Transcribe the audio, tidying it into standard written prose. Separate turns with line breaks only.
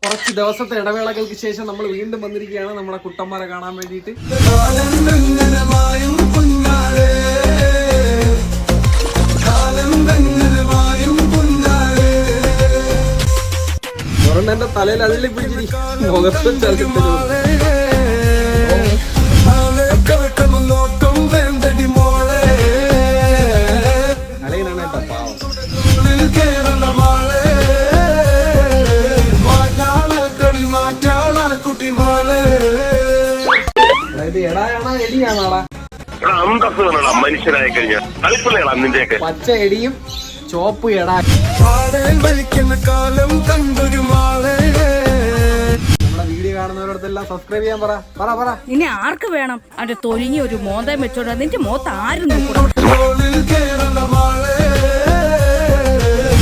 കുറച്ച് ദിവസത്തെ ഇടവേളകൾക്ക് ശേഷം നമ്മൾ വീണ്ടും വന്നിരിക്കുകയാണ് നമ്മുടെ കുട്ടന്മാരെ കാണാൻ വേണ്ടിയിട്ട്. എന്റെ തലയിൽ അതിൽ പിടിച്ചിരി മുഖത്തും ചലച്ചിട്ട്
മനുഷ്യനായി കഴിഞ്ഞാൽ
പച്ച എടിയും ചോപ്പ് എടാ. നമ്മുടെ വീഡിയോ കാണുന്നവരടുത്തെല്ലാം സബ്സ്ക്രൈബ് ചെയ്യാൻ പറ.
ഇനി ആർക്ക് വേണം അവന്റെ തൊലിഞ്ഞ ഒരു മോന്തം വെച്ചോണ്ട് നിന്റെ മോത്ത് ആരും നോക്കണം.